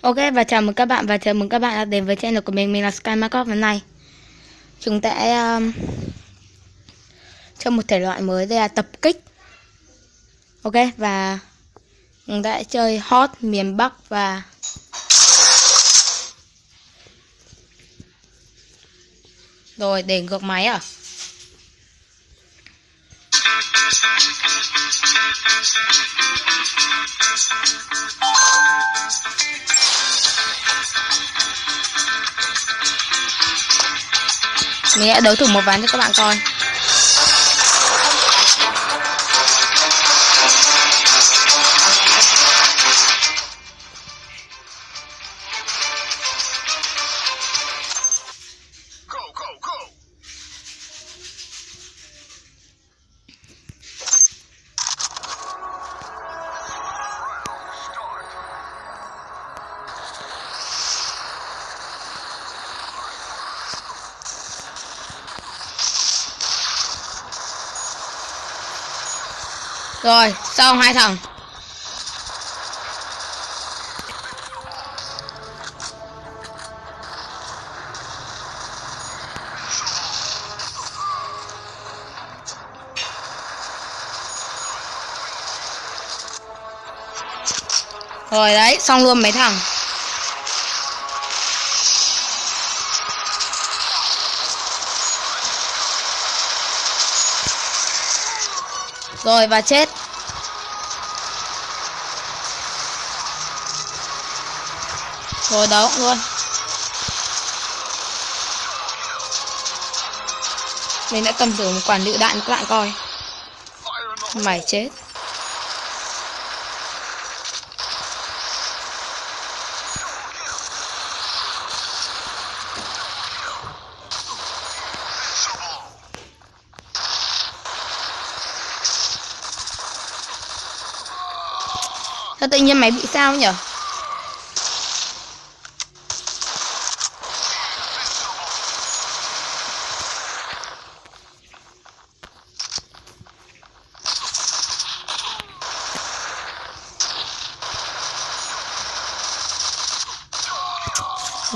Ok và chào mừng các bạn đã đến với channel của mình là Sky Markov. Hôm nay chúng ta trong một thể loại mới, đây là tập kích. Ok, và chúng ta sẽ chơi hot miền Bắc và rồi để ngược máy à? Mình sẽ đấu thử một ván cho các bạn coi. Rồi, xong hai thằng. Rồi đấy, xong luôn mấy thằng. Rồi và chết. Rồi đấu luôn. Mình đã cầm thử một quả lựu đạn cho các bạn coi. Mày chết. Sao tự nhiên máy bị sao nhỉ?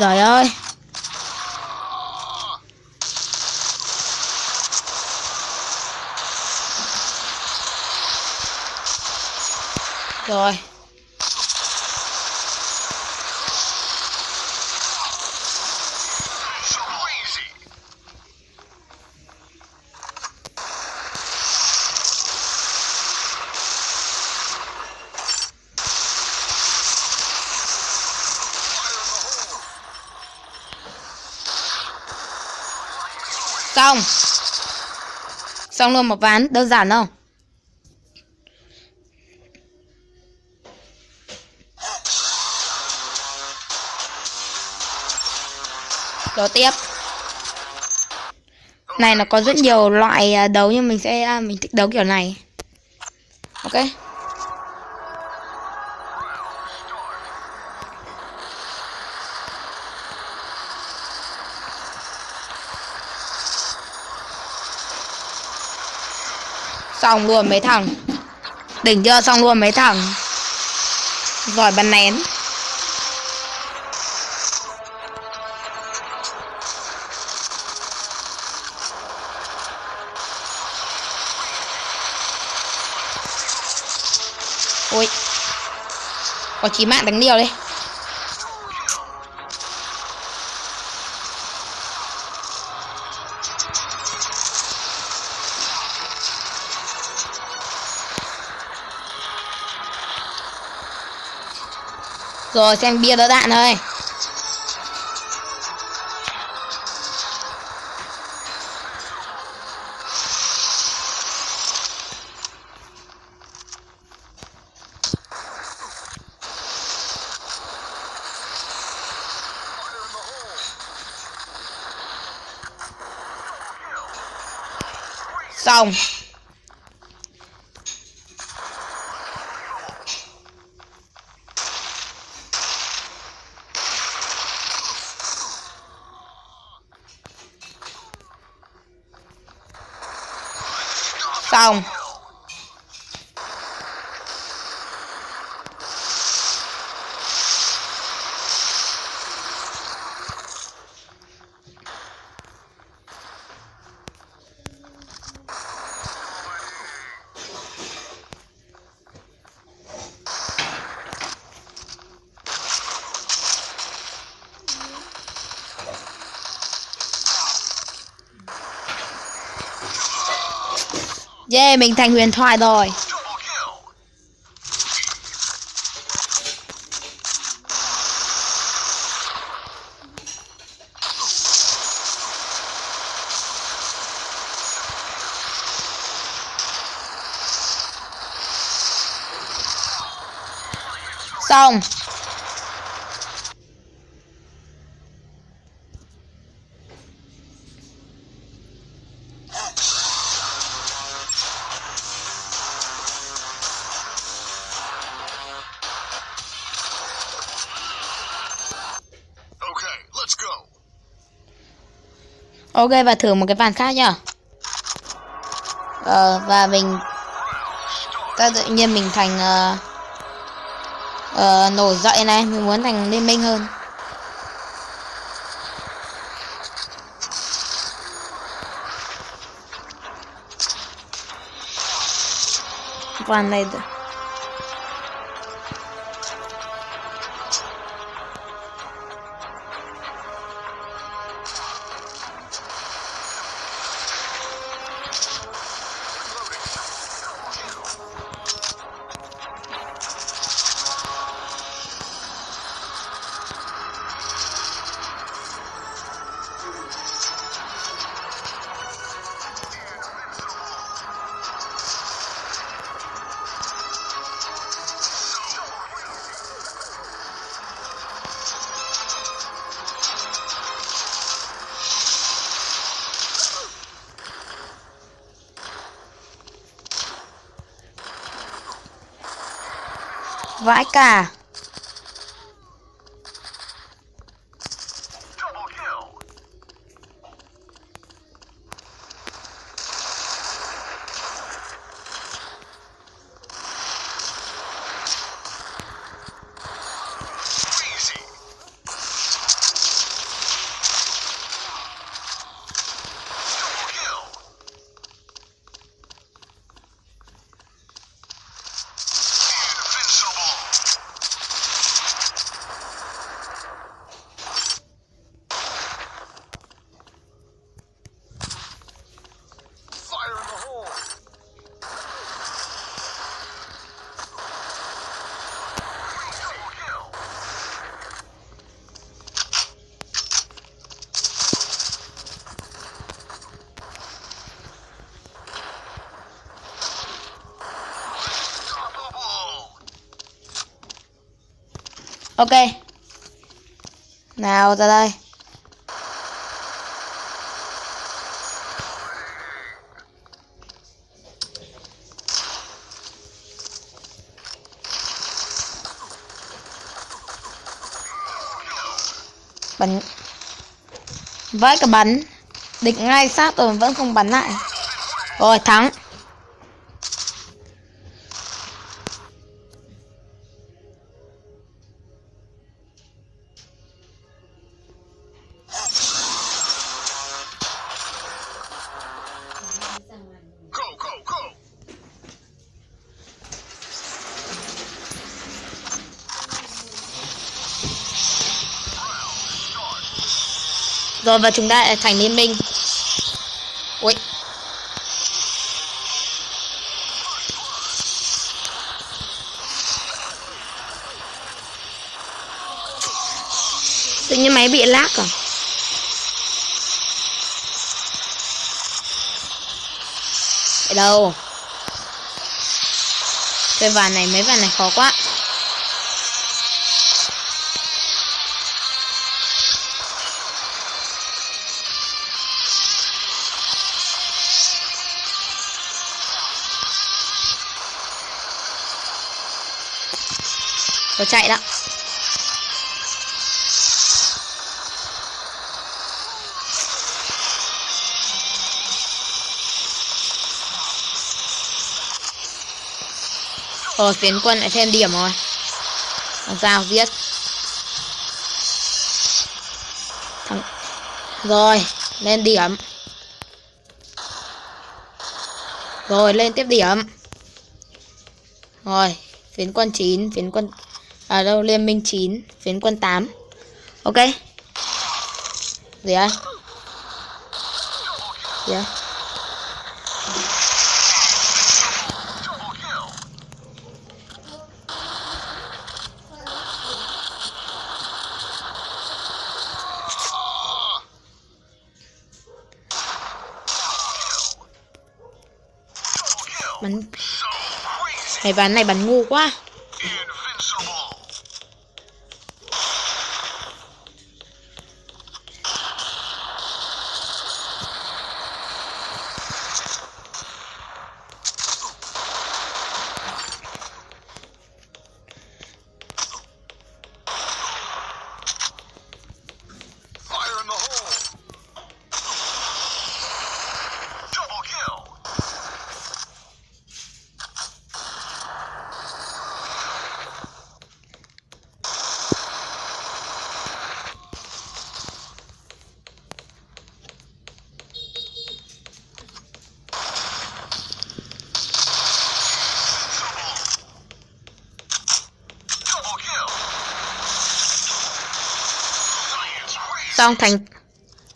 Trời ơi. Rồi. Xong. Xong luôn một ván, đơn giản không? Rồi tiếp. Này nó có rất nhiều loại đấu nhưng mình thích đấu kiểu này. Ok. Xong luôn mấy thằng. Đỉnh chưa, xong luôn mấy thằng. Giỏi bắn nén. Ôi. Có 9 mạng đánh liều đi. Rồi xem bia đỡ đạn thôi. Xong. Xong. Yeah, mình thành huyền thoại rồi. Xong. Ok, và thử một cái ván khác nhá. Và mình tự nhiên mình thành nổi dậy này, mình muốn thành liên minh hơn. Ván này vãi cả. Ok. Nào ra đây. Bắn. Vãi cả bắn. Địch ngay sát rồi vẫn không bắn lại. Rồi thắng. Rồi và chúng ta lại thành liên minh. Ui. Tự nhiên máy bị lag à? Ở đâu? Cái ván này, mấy ván này khó quá. Có chạy đó. Phiến quân lại thêm điểm rồi. Giao giết. Thằng... Rồi, lên điểm. Rồi, lên tiếp điểm. Rồi, phiến quân 9, phiến quân... À đâu, liên minh 9, phiến quân 8. Ok. Gì đây? Gì đây? Bắn này, bắn ngu quá.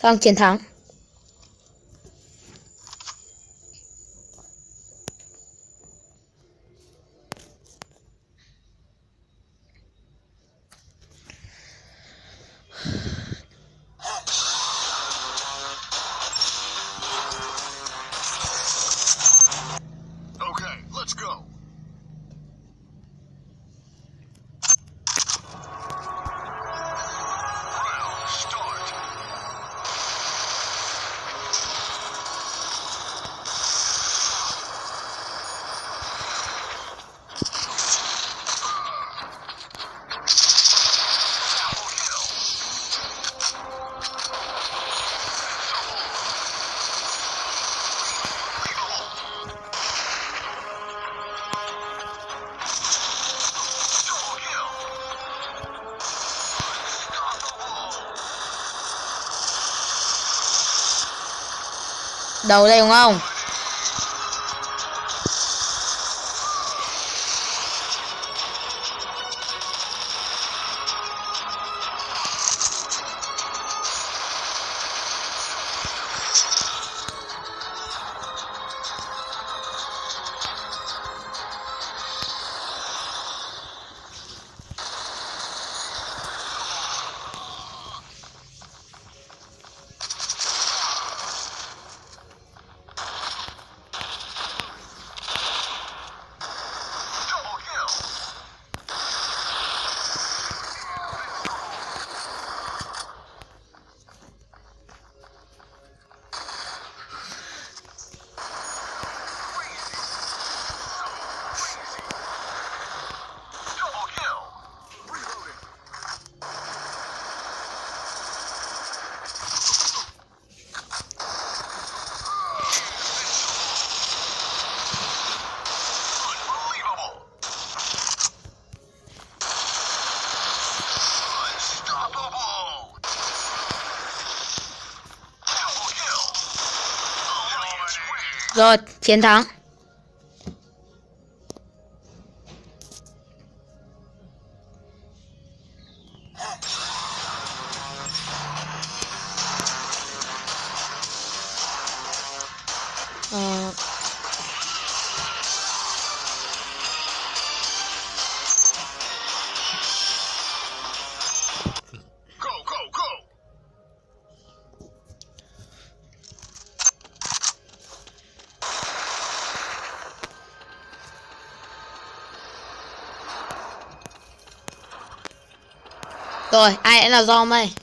Xong chiến thắng. Okay, let's go. Round start. Đầu đây đúng không? Rồi, chiến thắng. Go, go, go. Rồi, ai đã là do mày?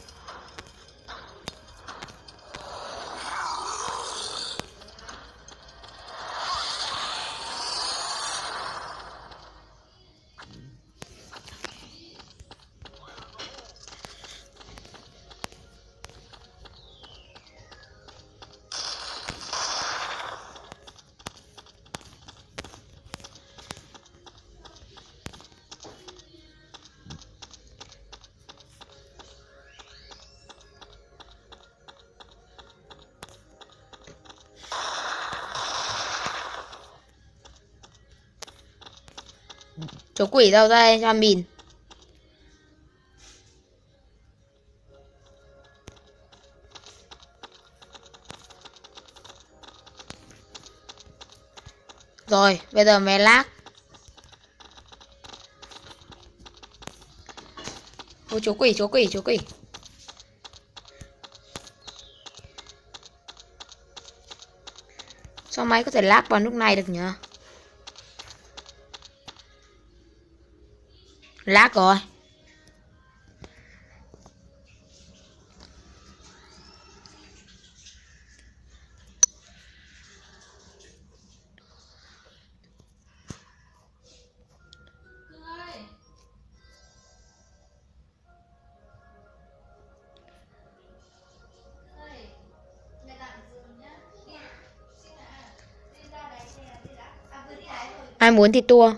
Chú quỷ đâu đây cho mình. Rồi, bây giờ mới lag. Ôi chú quỷ. Sao máy có thể lag vào lúc này được nhỉ? Lag rồi. Ai muốn thì tua.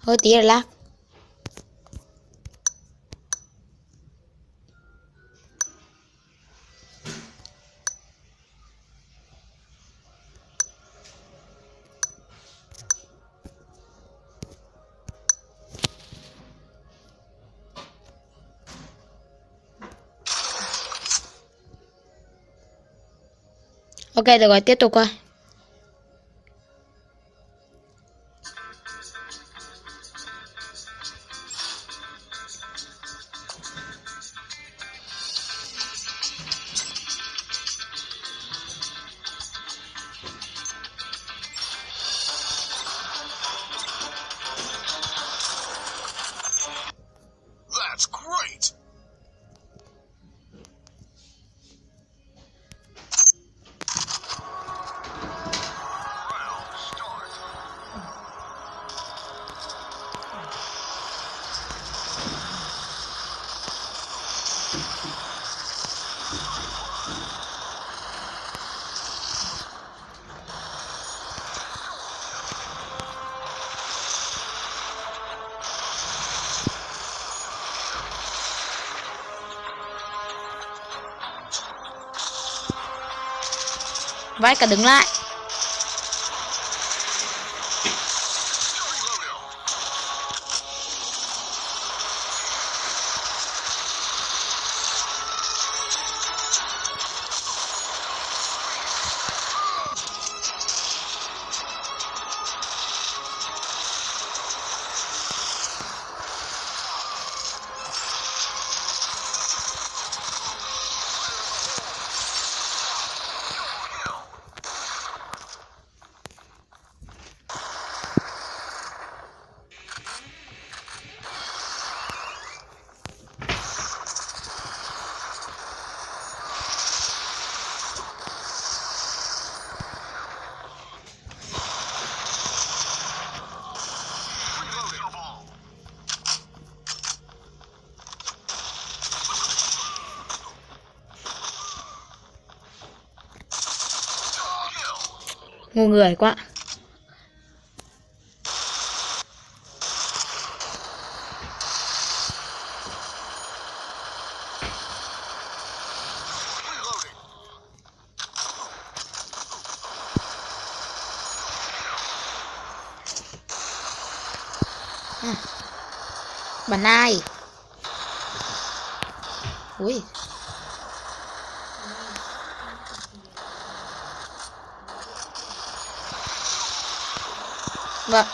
Hơi tí là lag. Ok, được rồi, tiếp tục coi. That's great. Round start. Vãi cả đứng lại. Ngu người quá. Bắn ai? Ui. Vâng.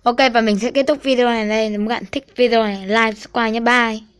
Ok, và mình sẽ kết thúc video này đây. Nếu các bạn thích video này, like, subscribe nhé. Bye.